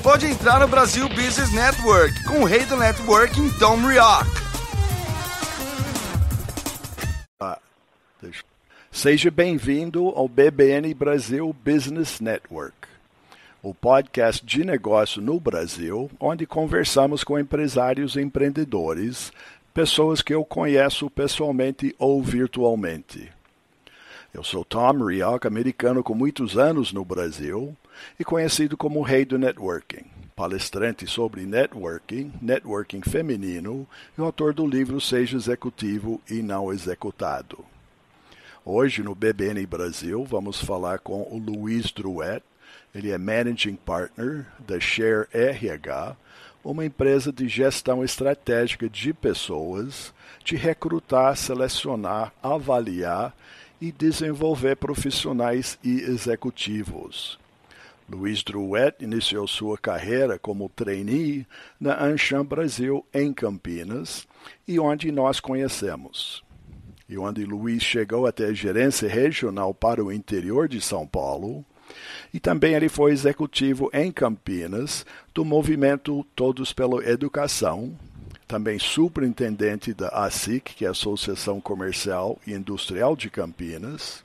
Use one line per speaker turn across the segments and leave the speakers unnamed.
pode entrar no Brasil Business Network com o rei do networking, Tom Rioch.
Seja bem-vindo ao BBN Brasil Business Network, o podcast de negócio no Brasil, onde conversamos com empresários e empreendedores, pessoas que eu conheço pessoalmente ou virtualmente. Eu sou Tom Rioch, americano com muitos anos no Brasil e conhecido como o rei do networking, palestrante sobre networking feminino e autor do livro Seja Executivo e Não Executado. Hoje, no BBN Brasil, vamos falar com o Luiz Drouet. Ele é Managing Partner da Share RH, uma empresa de gestão estratégica de pessoas, de recrutar, selecionar, avaliar e desenvolver profissionais e executivos. Luiz Drouet iniciou sua carreira como trainee na Anshan Brasil, em Campinas, e onde nós conhecemos. E onde Luiz chegou até a gerência regional para o interior de São Paulo, e também ele foi executivo em Campinas do movimento Todos pela Educação, também superintendente da ASIC, que é a Associação Comercial e Industrial de Campinas.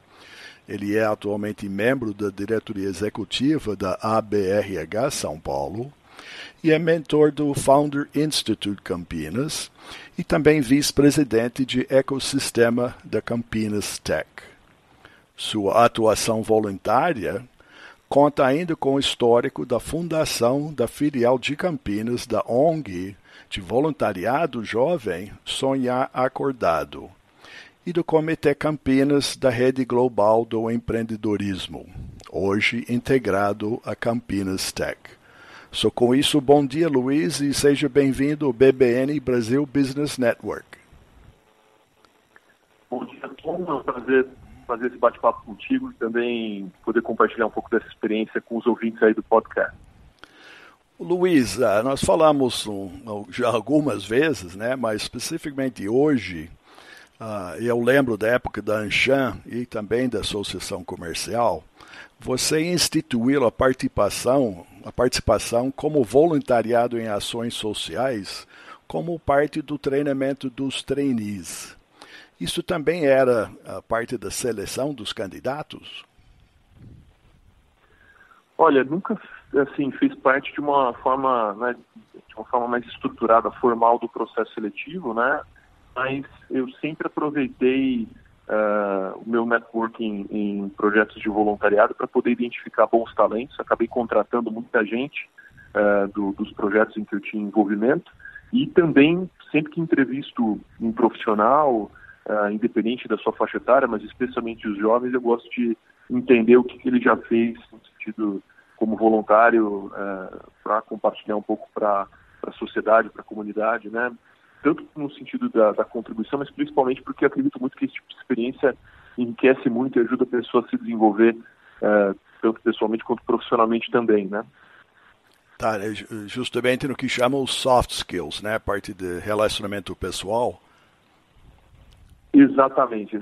Ele é atualmente membro da diretoria executiva da ABRH São Paulo, e é mentor do Founder Institute Campinas e também vice-presidente de ecossistema da Campinas Tech. Sua atuação voluntária conta ainda com o histórico da fundação da filial de Campinas da ONG de voluntariado jovem Sonhar Acordado e do Comitê Campinas da Rede Global do Empreendedorismo, hoje integrado a Campinas Tech. Com isso, bom dia, Luiz, e seja bem-vindo ao BBN Brasil Business Network.
Bom dia, Tom. É um prazer fazer esse bate-papo contigo e também poder compartilhar um pouco dessa experiência com os ouvintes aí do podcast.
Luiz, nós falamos já algumas vezes, né, mas especificamente hoje, eu lembro da época da Anshan e também da Associação Comercial. Você instituiu a participação como voluntariado em ações sociais como parte do treinamento dos trainees. Isso também era parte da seleção dos candidatos?
Olha, nunca fiz parte de uma forma, né, mais estruturada, formal do processo seletivo, né? Mas eu sempre aproveitei o meu networking em projetos de voluntariado para poder identificar bons talentos. Acabei contratando muita gente dos projetos em que eu tinha envolvimento e também, sempre que entrevisto um profissional, independente da sua faixa etária, mas especialmente os jovens, eu gosto de entender o que ele já fez no sentido como voluntário para compartilhar um pouco para a sociedade, para a comunidade, né? Tanto no sentido da contribuição, mas principalmente porque eu acredito muito que esse tipo de experiência enriquece muito e ajuda a pessoa a se desenvolver, tanto pessoalmente quanto profissionalmente também, né?
Tá, justamente no que chamam os soft skills, né? A parte de relacionamento pessoal.
Exatamente.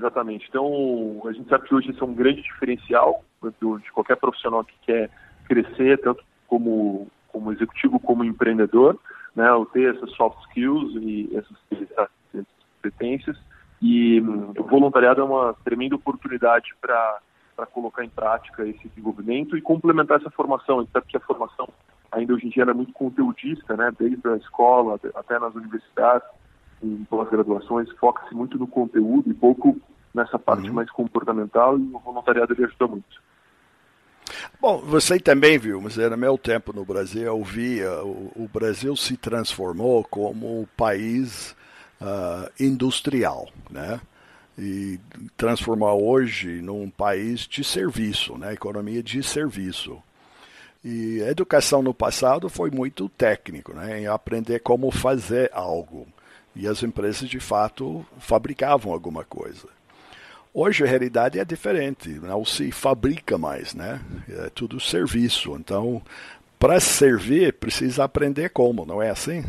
Então, a gente sabe que hoje isso é um grande diferencial de qualquer profissional que quer crescer, tanto como executivo como empreendedor, né, eu ter essas soft skills e essas competências, e o voluntariado é uma tremenda oportunidade para colocar em prática esse desenvolvimento e complementar essa formação. Até porque a formação ainda hoje em dia é muito conteudista, né, desde a escola até nas universidades, em pós-graduações, foca-se muito no conteúdo e pouco nessa parte mais comportamental, e o voluntariado ele ajuda muito.
Bom, você também viu, mas no meu tempo no Brasil, eu via o Brasil se transformou como um país industrial, né? E transformar hoje num país de serviço, né? Economia de serviço. E a educação no passado foi muito técnico, né? Em aprender como fazer algo. E as empresas, de fato, fabricavam alguma coisa. Hoje a realidade é diferente, não se fabrica mais, né? É tudo serviço. Então, para servir, precisa aprender como, não é assim?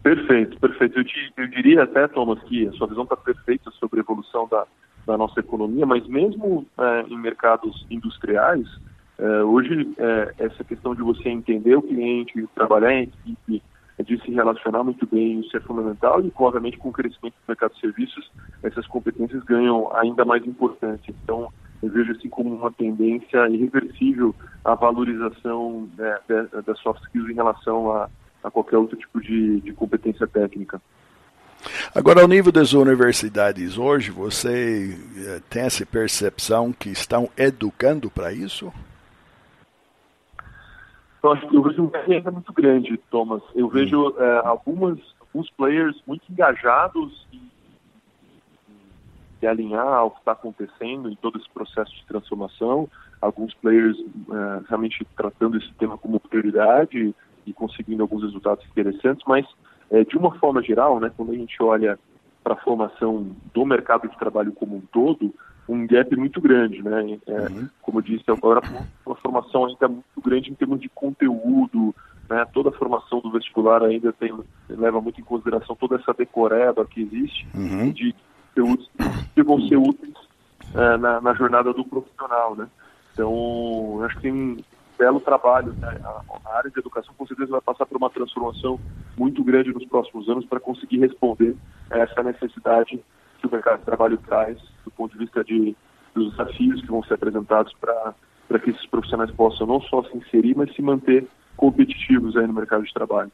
Perfeito. Eu diria até, Thomas, que a sua visão está perfeita sobre a evolução da nossa economia, mas mesmo em mercados industriais, Hoje, essa questão de você entender o cliente, trabalhar em equipe, de se relacionar muito bem, isso é fundamental e, obviamente, com o crescimento do mercado de serviços, essas competências ganham ainda mais importância. Então, eu vejo assim como uma tendência irreversível a valorização das soft skills em relação a qualquer outro tipo de competência técnica.
Agora, ao nível das universidades hoje, você tem essa percepção que estão educando para isso?
Então, acho que eu vejo um gap ainda muito grande, Thomas. Eu vejo alguns players muito engajados em alinhar ao que está acontecendo em todo esse processo de transformação. Alguns players realmente tratando esse tema como prioridade e conseguindo alguns resultados interessantes, mas de uma forma geral, né, quando a gente olha para a formação do mercado de trabalho como um todo, um gap muito grande, né? Como eu disse, agora uma formação ainda muito grande em termos de conteúdo, né? Toda a formação do vestibular ainda leva muito em consideração toda essa decoreba que existe de conteúdos que vão ser úteis na jornada do profissional, né? Então, eu acho que tem um belo trabalho, né? A área de educação com certeza vai passar por uma transformação muito grande nos próximos anos para conseguir responder a essa necessidade que o mercado de trabalho traz do ponto de vista dos desafios que vão ser apresentados para que esses profissionais possam não só se inserir, mas se manter competitivos aí no mercado de trabalho.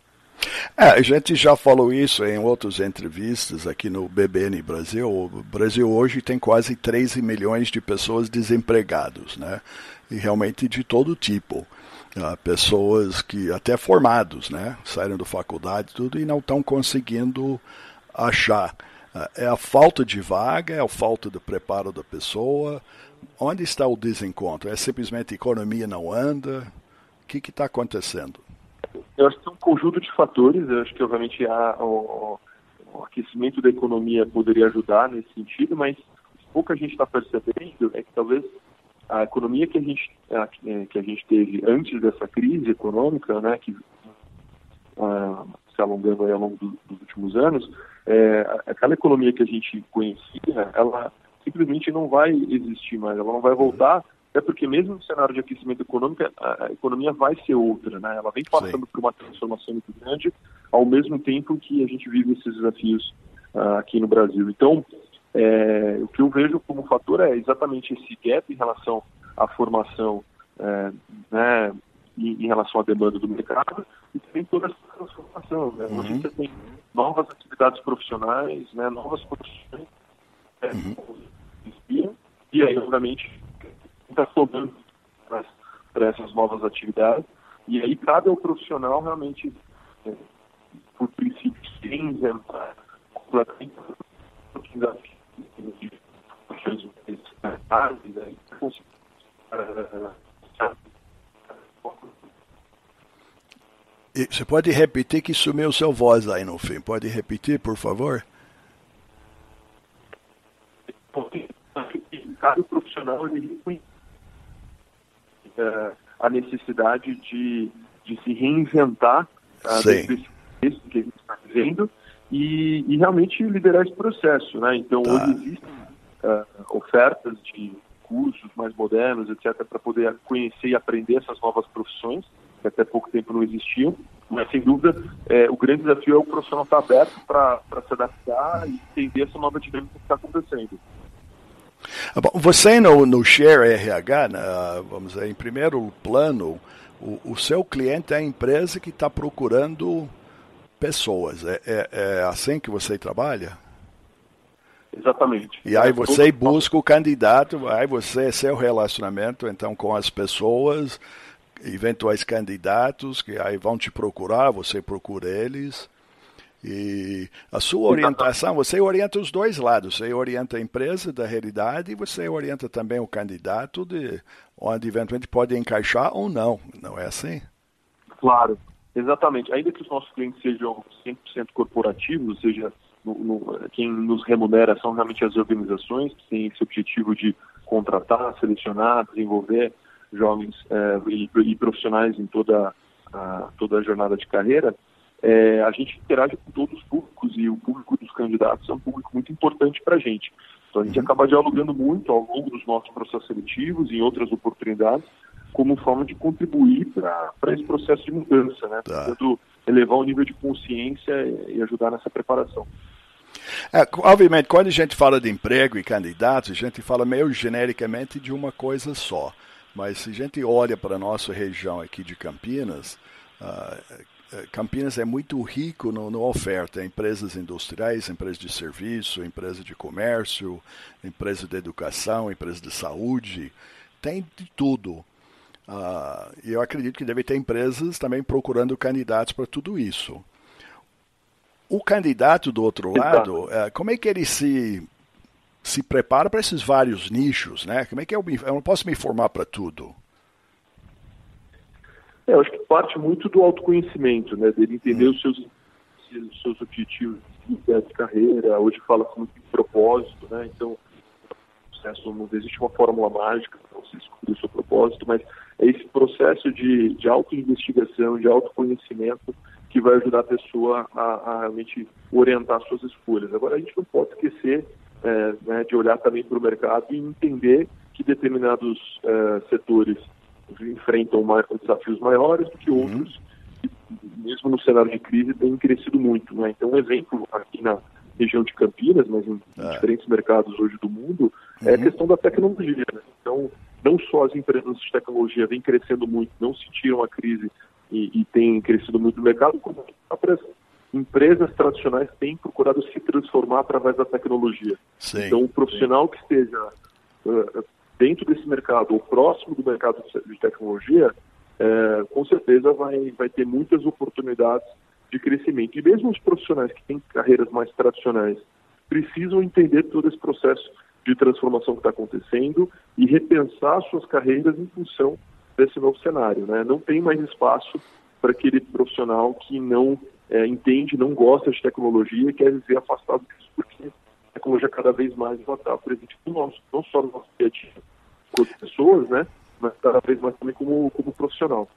A gente já falou isso em outras entrevistas aqui no BBN Brasil. O Brasil hoje tem quase 13 milhões de pessoas desempregadas, né? E realmente de todo tipo. Pessoas que até formados, né? Saíram da faculdade tudo e não estão conseguindo achar. É a falta de vaga, é a falta de preparo da pessoa. Onde está o desencontro? É simplesmente a economia não anda? O que está acontecendo?
Eu acho que é um conjunto de fatores. Eu acho que, obviamente, o aquecimento da economia poderia ajudar nesse sentido, mas pouco a gente está percebendo é que talvez a economia que a gente teve antes dessa crise econômica, né, que se alongando aí ao longo dos últimos anos, aquela economia que a gente conhecia, ela simplesmente não vai existir mais, ela não vai voltar, até porque mesmo no cenário de aquecimento econômico, a economia vai ser outra, né? Ela vem passando por uma transformação muito grande, ao mesmo tempo que a gente vive esses desafios aqui no Brasil. Então, o que eu vejo como fator é exatamente esse gap em relação à formação, né, em relação à demanda do mercado, e também toda essa transformação, né? A gente tem novas atividades profissionais, né, novas profissões, e aí, obviamente, está sobrando para essas novas atividades, e aí cabe ao profissional realmente, por princípio, se reinventar completamente
Você pode repetir que sumiu seu voz aí no fim. Pode repetir, por favor?
Cada profissional ele reconhece a necessidade de se reinventar desse contexto que a gente está vivendo e realmente liderar esse processo, né? Então, hoje existem ofertas de cursos mais modernos, etc., para poder conhecer e aprender essas novas profissões, que até pouco tempo não existiam, mas, sem dúvida, o grande desafio é o profissional estar aberto para se adaptar e entender essa nova dinâmica que está acontecendo.
Bom, você no Share RH, vamos dizer, em primeiro plano, o seu cliente é a empresa que está procurando pessoas. É assim que você trabalha?
Exatamente.
E aí você busca o candidato, aí você, seu relacionamento então com as pessoas, eventuais candidatos que aí vão te procurar, você procura eles. E a sua orientação, você orienta os dois lados, você orienta a empresa da realidade e você orienta também o candidato de onde eventualmente pode encaixar ou não, não é assim?
Claro, exatamente. Ainda que os nossos clientes sejam 100% corporativos, ou seja, quem nos remunera são realmente as organizações que têm esse objetivo de contratar, selecionar, desenvolver jovens e profissionais em toda a jornada de carreira, a gente interage com todos os públicos e o público dos candidatos é um público muito importante para a gente. Então a gente acaba dialogando muito ao longo dos nossos processos seletivos e em outras oportunidades como forma de contribuir para esse processo de mudança, né? Tentando elevar o nível de consciência e ajudar nessa preparação.
Obviamente, quando a gente fala de emprego e candidatos, a gente fala meio genericamente de uma coisa só. Mas se a gente olha para a nossa região aqui de Campinas, Campinas é muito rico na oferta. Empresas industriais, empresas de serviço, empresas de comércio, empresas de educação, empresas de saúde, tem de tudo. E eu acredito que deve ter empresas também procurando candidatos para tudo isso. O candidato do outro lado, como é que ele se prepara para esses vários nichos, né? Como é que eu não posso me formar para tudo?
Eu acho que parte muito do autoconhecimento, né? Dele entender os seus objetivos de carreira. Hoje fala-se muito em propósito, né? Então, não existe uma fórmula mágica para você descobrir o seu propósito, mas é esse processo de autoinvestigação, de autoconhecimento que vai ajudar a pessoa a realmente orientar suas escolhas. Agora, a gente não pode esquecer né, de olhar também para o mercado e entender que determinados setores enfrentam desafios maiores do que outros, que, mesmo no cenário de crise, têm crescido muito, né? Então, um exemplo aqui na região de Campinas, mas em diferentes mercados hoje do mundo, é a questão da tecnologia, né? Então, não só as empresas de tecnologia vêm crescendo muito, não sentiram a crise e têm crescido muito no mercado, como as próprias empresas tradicionais têm procurado se transformar através da tecnologia.
Sim,
então, o profissional que esteja dentro desse mercado ou próximo do mercado de tecnologia, com certeza vai ter muitas oportunidades de crescimento. E mesmo os profissionais que têm carreiras mais tradicionais precisam entender todo esse processo de transformação que está acontecendo e repensar suas carreiras em função desse novo cenário, né? Não tem mais espaço para aquele profissional que não entende, não gosta de tecnologia e quer viver afastado disso, porque a tecnologia cada vez mais vai estar presente não só no nosso dia a dia como pessoas, né? Mas cada vez mais também como profissional.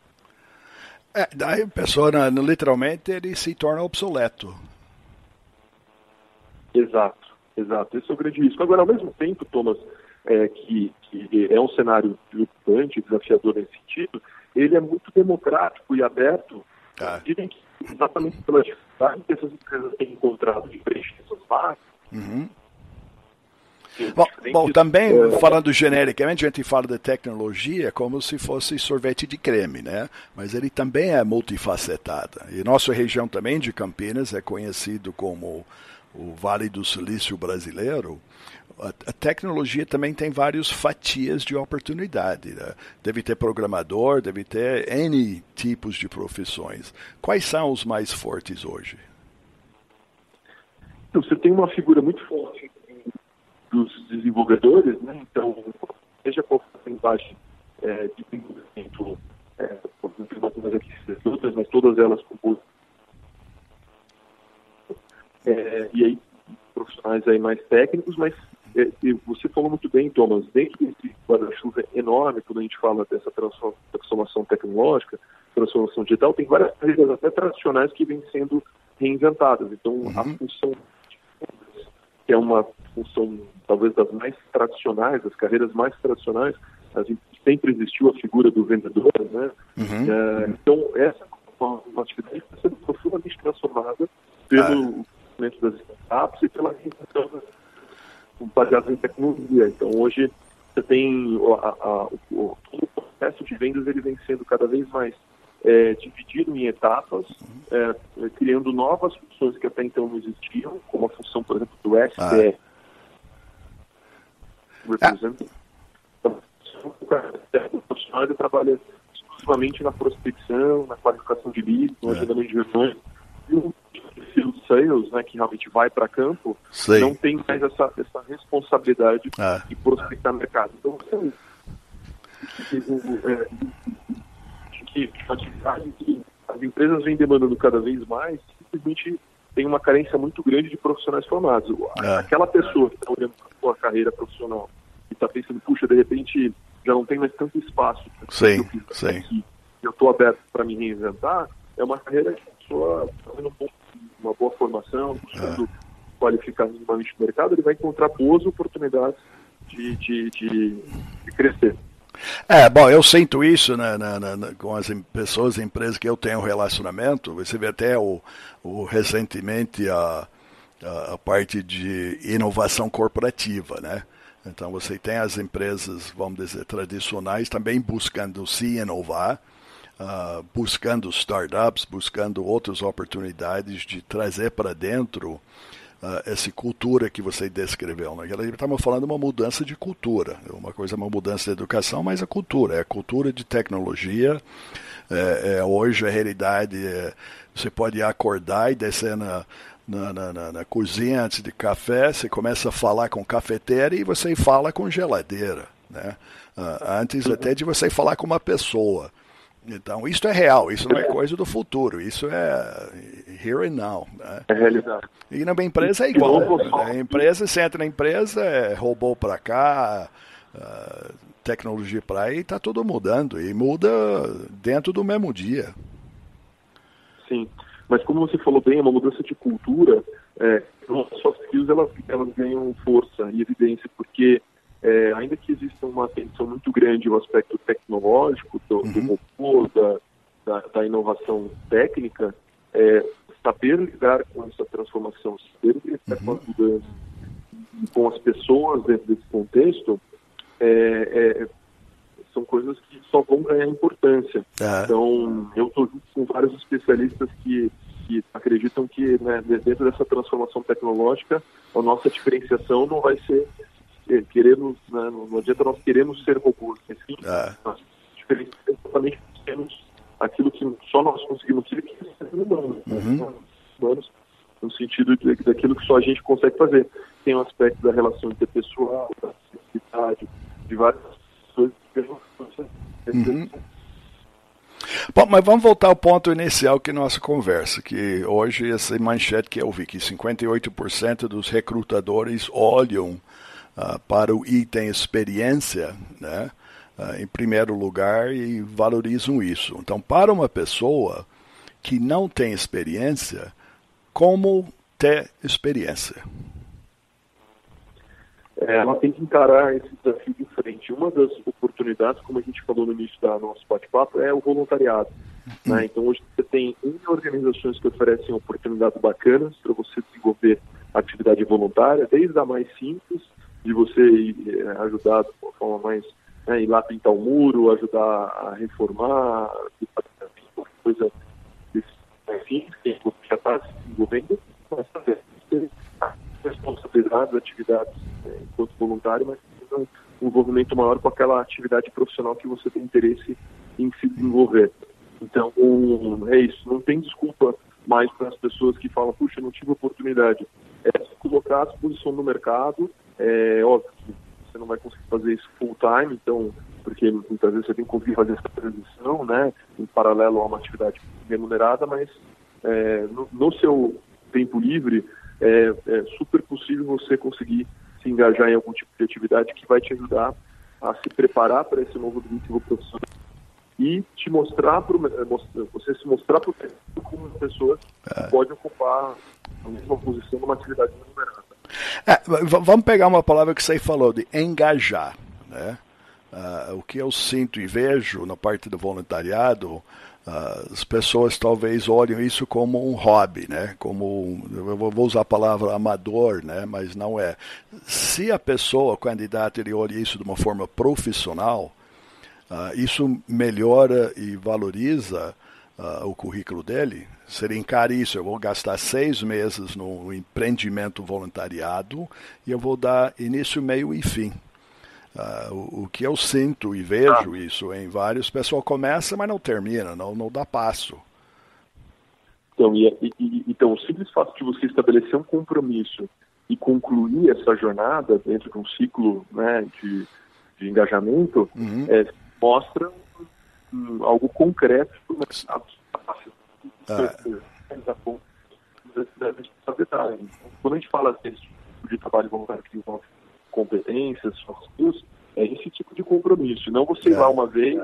Daí a pessoa, literalmente, ele se torna obsoleto.
Exato. Esse é o grande risco. Agora, ao mesmo tempo, Thomas, que é um cenário preocupante, desafiador nesse sentido, ele é muito democrático e aberto, dizem que exatamente pela dificuldade que essas empresas têm encontrado de preencher essas vagas.
Bom, também, falando genericamente, a gente fala de tecnologia como se fosse sorvete de creme, né? Mas ele também é multifacetado. E nossa região também de Campinas é conhecido como o Vale do Silício brasileiro. A tecnologia também tem várias fatias de oportunidade, né? Deve ter programador, deve ter N tipos de profissões. Quais são os mais fortes hoje?
Então, você tem uma figura muito forte dos desenvolvedores, né? Então, seja qual for a porcentagem de desenvolvimento, mas todas elas compõem. E aí, profissionais aí mais técnicos, mas você falou muito bem, Thomas, dentro desse guarda-chuva enorme, quando a gente fala dessa transformação tecnológica, transformação digital, tem várias carreiras até tradicionais que vêm sendo reinventadas. Então, a função, que é uma função talvez das mais tradicionais, das carreiras mais tradicionais, sempre existiu a figura do vendedor, né? Então, essa é uma atividade que está sendo profundamente transformada pelo crescimento das startups e pela reinvenção baseada em tecnologia. Então, hoje, você tem todo o processo de vendas, ele vem sendo cada vez mais dividido em etapas, criando novas funções que até então não existiam, como a função, por exemplo, do SDR. O profissional trabalha exclusivamente na prospecção, na qualificação de leads, no agendamento de reuniões, e o field sales, né, que realmente vai para campo, não tem mais essa responsabilidade de prospectar mercado. Então, a atividade que as empresas vêm demandando cada vez mais, simplesmente tem uma carência muito grande de profissionais formados. Aquela pessoa que está olhando para a sua carreira profissional e está pensando, puxa, de repente já não tem mais tanto espaço. Eu estou aberto para me reinventar, é uma carreira que a pessoa está tendo uma boa formação, buscando qualificar minimamente o mercado, ele vai encontrar boas oportunidades de crescer.
Bom, eu sinto isso com as pessoas e empresas que eu tenho relacionamento. Você vê até recentemente a parte de inovação corporativa, né? Então você tem as empresas, vamos dizer, tradicionais também buscando se inovar, buscando startups, buscando outras oportunidades de trazer para dentro essa cultura que você descreveu. Né? Estamos falando de uma mudança de cultura. Uma mudança de educação, mas a cultura. É a cultura de tecnologia. Hoje a realidade você pode acordar e descer na cozinha antes de café, você começa a falar com cafeteira e você fala com geladeira. Né? Antes até de você falar com uma pessoa. Então, isso é real, isso não é coisa do futuro, isso é here and now. Né?
É realidade.
E na minha empresa é igual. A empresa, você entra na empresa, robô para cá, tecnologia para aí, está tudo mudando. E muda dentro do mesmo dia.
Sim, mas como você falou bem, é uma mudança de cultura. As soft skills elas ganham força e evidência, porque ainda que exista uma atenção muito grande ao aspecto tecnológico do robô, da inovação técnica, saber lidar com essa transformação, saber lidar com as mudanças e com as pessoas dentro desse contexto, são coisas que só vão ganhar importância. Então, eu estou junto com vários especialistas que acreditam que, né, dentro dessa transformação tecnológica, a nossa diferenciação não vai ser queremos, né, não adianta nós queremos ser robôs, assim, nós diferenciamos totalmente temos aquilo que só nós conseguimos ser, que é ser humanos, humanos, no sentido daquilo que só a gente consegue fazer. Tem um aspecto da relação interpessoal, da sensibilidade, de várias coisas que
Bom, mas vamos voltar ao ponto inicial que nossa conversa, que hoje essa manchete que eu vi, que 58% dos recrutadores olham para o item experiência, né, em primeiro lugar, e valorizam isso. Então, para uma pessoa que não tem experiência, como ter experiência?
Ela tem que encarar esse desafio de frente. Uma das oportunidades, como a gente falou no início do nosso bate-papo, é o voluntariado. Né? Então, hoje você tem organizações que oferecem oportunidades bacanas para você desenvolver atividade voluntária, desde a mais simples, de você ajudar de uma forma mais, ir lá pintar o muro, ajudar a reformar, qualquer coisa assim, que você já está se desenvolvendo, mas também ter responsabilidades, atividades enquanto voluntário, mas um envolvimento maior com aquela atividade profissional que você tem interesse em se desenvolver. Então, é isso, não tem desculpa mais para as pessoas que falam, puxa, não tive oportunidade. Se colocar à disposição no mercado. Óbvio que você não vai conseguir fazer isso full time, então, porque muitas vezes você tem que conseguir fazer essa transição, né, em paralelo a uma atividade remunerada, mas no seu tempo livre é super possível você conseguir se engajar em algum tipo de atividade que vai te ajudar a se preparar para esse novo objetivo profissional e te mostrar você se mostrar para o mercado como uma pessoa que pode ocupar a mesma posição numa atividade remunerada.
Vamos pegar uma palavra que você falou, de engajar. Né? O que eu sinto e vejo na parte do voluntariado, as pessoas talvez olhem isso como um hobby, né? Eu vou usar a palavra amador, né? Mas não é. Se a pessoa, o candidato, ele olha isso de uma forma profissional, isso melhora e valoriza o currículo dele. Se ele encara isso, eu vou gastar 6 meses no empreendimento voluntariado e eu vou dar início, meio e fim. O que eu sinto e vejo isso em vários, o pessoal começa, mas não termina, não dá passo.
Então, o simples fato de você estabelecer um compromisso e concluir essa jornada dentro de um ciclo, né, de engajamento, mostra algo concreto para o mercado. Quando a gente fala desse tipo de trabalho voluntário que envolve competências, soft skills, é esse tipo de compromisso. Não você ir lá uma vez,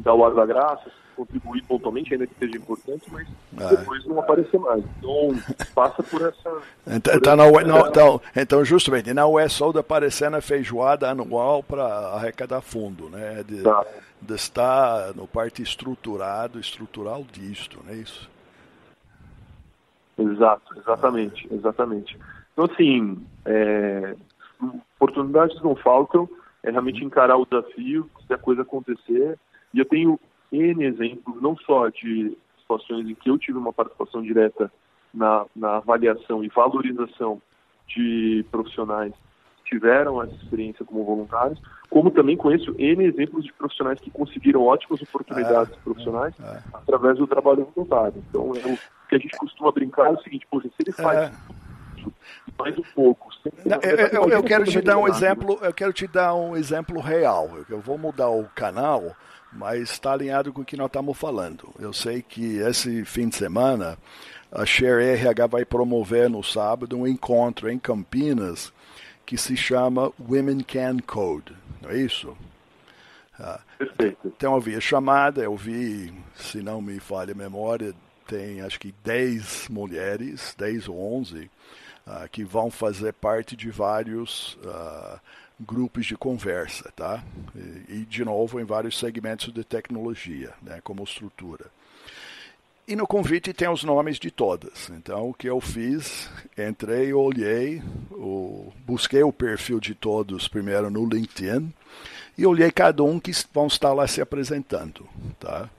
dar o ar da graça, contribuir pontualmente, ainda que seja importante, mas depois não aparecer mais. Então, passa por essa...
Então, justamente, não é só de aparecer na feijoada anual para arrecadar fundo, né? De estar no parte estrutural disto, não é isso?
Exatamente. Então, assim, oportunidades não faltam, é realmente encarar o desafio, se a coisa acontecer, e eu tenho N exemplos, não só de situações em que eu tive uma participação direta na avaliação e valorização de profissionais que tiveram essa experiência como voluntários, como também conheço N exemplos de profissionais que conseguiram ótimas oportunidades profissionais através do trabalho voluntário. Então, o que a gente costuma brincar é o seguinte, poxa, se ele faz mais um pouco...
Eu quero te dar um exemplo, real. Eu vou mudar o canal, mas está alinhado com o que nós estamos falando. Eu sei que esse fim de semana a Share RH vai promover no sábado um encontro em Campinas que se chama Women Can Code, não é isso?
Perfeito.
Então eu vi a chamada, se não me falha a memória, tem acho que 10 mulheres, 10 ou 11, que vão fazer parte de vários grupos de conversa, tá? E, de novo, em vários segmentos de tecnologia, né, como estrutura. E no convite tem os nomes de todas. Então, o que eu fiz, entrei, olhei, busquei o perfil de todos primeiro no LinkedIn e olhei cada um que vão estar lá se apresentando, tá?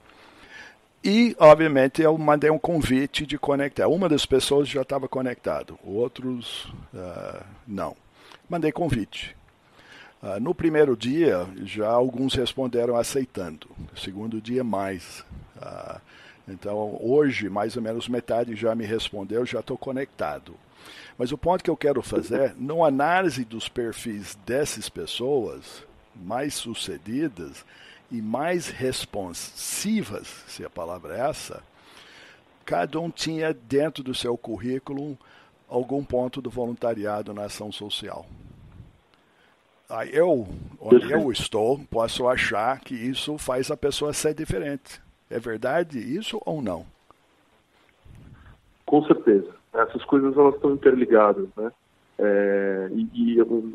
E, obviamente, eu mandei um convite de conectar. Uma das pessoas já estava conectado, outros não. Mandei convite. No primeiro dia, já alguns responderam aceitando. No segundo dia, mais. Então, hoje, mais ou menos metade já me respondeu, já estou conectado. Mas o ponto que eu quero fazer, na análise dos perfis dessas pessoas mais sucedidas e mais responsivas, se a palavra é essa, cada um tinha dentro do seu currículo algum ponto do voluntariado na ação social. Onde eu estou, posso achar que isso faz a pessoa ser diferente. É verdade isso ou não?
Com certeza. Essas coisas elas estão interligadas, né?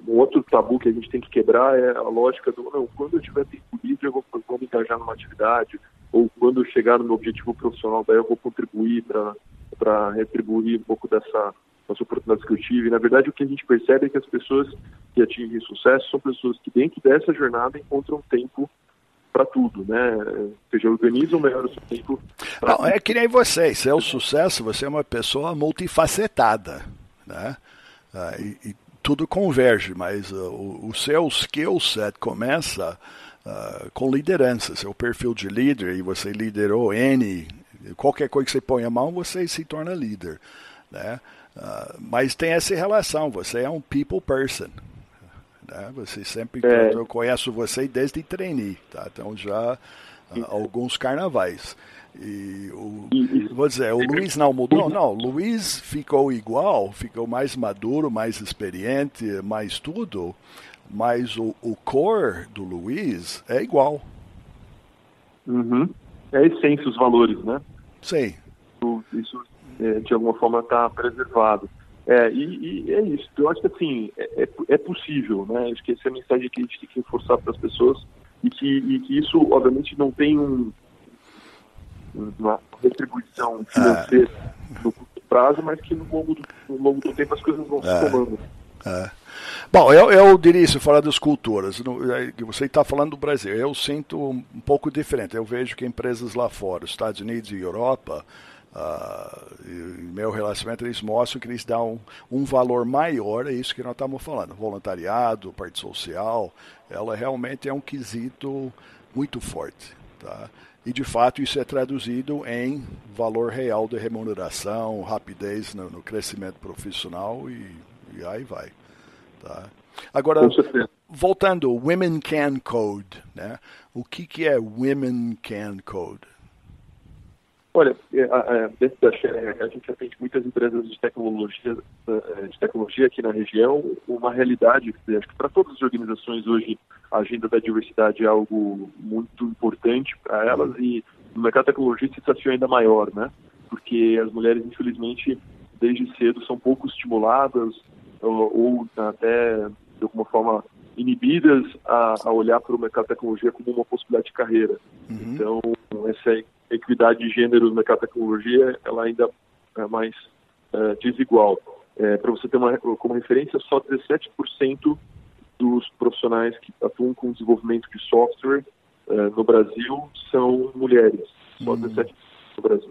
Um outro tabu que a gente tem que quebrar é a lógica do não, quando eu tiver tempo livre eu vou me engajar numa atividade, ou quando eu chegar no meu objetivo profissional, daí eu vou contribuir para retribuir um pouco das oportunidades que eu tive. Na verdade, o que a gente percebe é que as pessoas que atingem sucesso são pessoas que dentro dessa jornada encontram tempo para tudo, né? Ou seja, organizam melhor o seu tempo.
Não, é que nem você. Se é o sucesso, você é uma pessoa multifacetada, né? E tudo converge, mas o seu skill set começa com liderança. Seu perfil de líder, e você liderou qualquer coisa que você põe a mão, você se torna líder, né? Mas tem essa relação, você é um people person, né? Você sempre, eu conheço você desde trainee, tá? Então já alguns carnavais. Vou dizer, o Luiz não mudou? Não, o Luiz ficou igual, ficou mais maduro, mais experiente, mais tudo, mas o core do Luiz é igual.
Uhum. É a essência, os valores, né?
Sim.
Isso de alguma forma está preservado. E é isso. Eu acho que assim, é possível, né? Acho que essa é a mensagem que a gente tem que reforçar para as pessoas e que isso, obviamente, não tem uma retribuição financeira no curto prazo, mas que no longo do tempo as coisas vão se tomando.
Bom, eu diria isso fora das culturas. Você está falando do Brasil. Eu sinto um pouco diferente. Eu vejo que empresas lá fora, Estados Unidos e Europa, meu relacionamento, eles mostram que eles dão um valor maior a isso que nós estamos falando. Voluntariado, parte social, ela realmente é um quesito muito forte, tá? E, de fato, isso é traduzido em valor real de remuneração, rapidez no crescimento profissional e aí vai. Tá? Agora, voltando, Women Can Code, né? O que é Women Can Code?
Olha, dentro da Share, a gente atende muitas empresas de tecnologia aqui na região. Uma realidade, acho que para todas as organizações hoje, a agenda da diversidade é algo muito importante para elas, e no mercado de tecnologia esse desafio é ainda maior, né? Porque as mulheres, infelizmente, desde cedo são pouco estimuladas ou até, de alguma forma, inibidas a olhar para o mercado de tecnologia como uma possibilidade de carreira. Então, essa equidade de gênero no mercado de tecnologia, ela ainda é mais desigual. Para você ter como referência, só 17% dos profissionais que atuam com desenvolvimento de software no Brasil são mulheres. Só 17% no Brasil.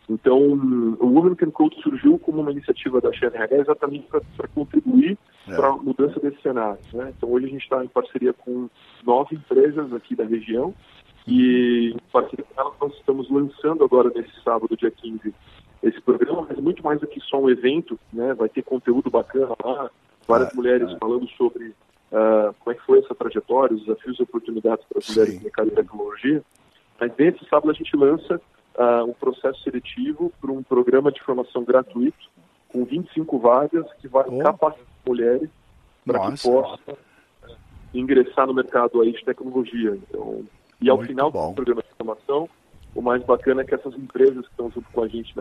Então, o Women Can Code surgiu como uma iniciativa da Share RH exatamente para contribuir para a mudança desse cenário, né? Então, hoje a gente está em parceria com 9 empresas aqui da região, e em parceria com elas nós estamos lançando agora nesse sábado, dia 15, esse programa, mas muito mais do que só um evento, né? Vai ter conteúdo bacana lá, várias mulheres falando sobre como é que foi essa trajetória, os desafios e oportunidades para as mulheres no mercado de tecnologia. Mas nesse sábado a gente lança um processo seletivo para um programa de formação gratuito com 25 vagas que vai capacitar mulheres para que possam ingressar no mercado aí de tecnologia. Então, e ao final do programa de formação, o mais bacana é que essas empresas que estão junto com a gente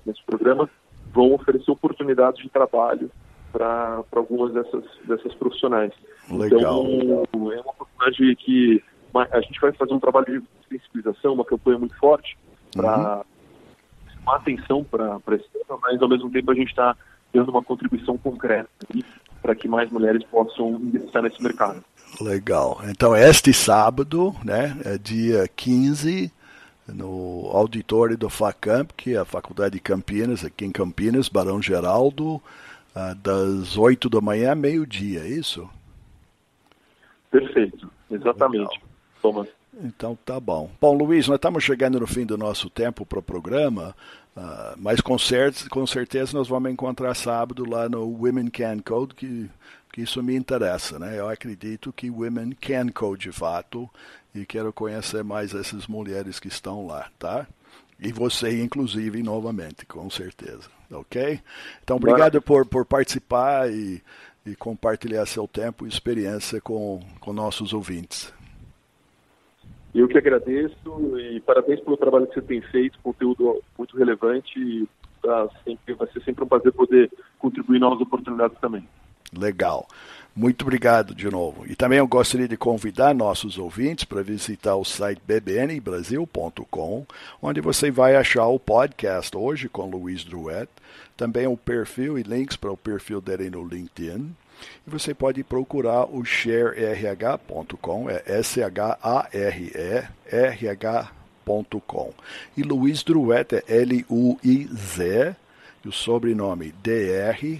nesse programa vão oferecer oportunidades de trabalho para algumas dessas profissionais.
Legal.
Então, é uma oportunidade que a gente vai fazer um trabalho de sensibilização, uma campanha muito forte para chamar atenção para esse tema, mas ao mesmo tempo a gente está dando uma contribuição concreta para que mais mulheres possam ingressar nesse mercado.
Legal. Então, este sábado, né, é dia 15, no auditório do FACamp, que é a Faculdade de Campinas, aqui em Campinas, Barão Geraldo, das 8 da manhã a meio-dia, é isso?
Perfeito, exatamente.
Legal.
Thomas.
Então tá bom. Bom, Luiz, nós estamos chegando no fim do nosso tempo para o programa, mas com certeza nós vamos encontrar sábado lá no Women Can Code, que isso me interessa, né? Eu acredito que Women Can Code de fato, e quero conhecer mais essas mulheres que estão lá, tá? E você, inclusive, novamente, com certeza, ok? Então, obrigado por participar e compartilhar seu tempo e experiência com nossos ouvintes.
Eu que agradeço e parabéns pelo trabalho que você tem feito, conteúdo muito relevante, e vai ser sempre um prazer poder contribuir em novas oportunidades também.
Legal. Muito obrigado de novo. E também eu gostaria de convidar nossos ouvintes para visitar o site bbnbrasil.com, onde você vai achar o podcast Hoje com Luiz Drouet, também o perfil e links para o perfil dele no LinkedIn. E você pode procurar o shareh.com, é SHARE-RH.com. E Luiz Drouet é L-U-I-Z, e o sobrenome D-R-O-U-E-T.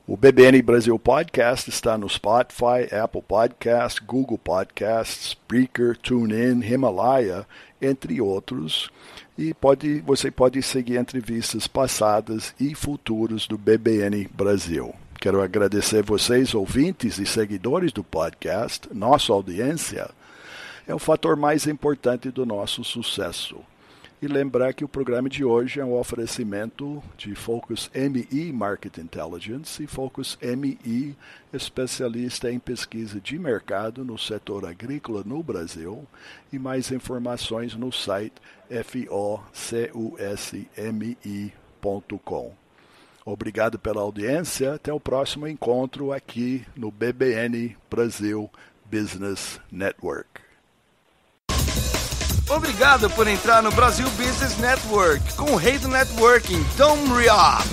O BBN Brasil Podcast está no Spotify, Apple Podcasts, Google Podcasts, Spreaker, TuneIn, Himalaya, entre outros. E você pode seguir entrevistas passadas e futuras do BBN Brasil. Quero agradecer vocês, ouvintes e seguidores do podcast. Nossa audiência é o fator mais importante do nosso sucesso. E lembrar que o programa de hoje é um oferecimento de Focus MI Market Intelligence e Focus MI, especialista em pesquisa de mercado no setor agrícola no Brasil. E mais informações no site focusmi.com. Obrigado pela audiência. Até o próximo encontro aqui no BBN Brasil Business Network.
Obrigado por entrar no Brasil Business Network com o rei do networking, Tom Riop.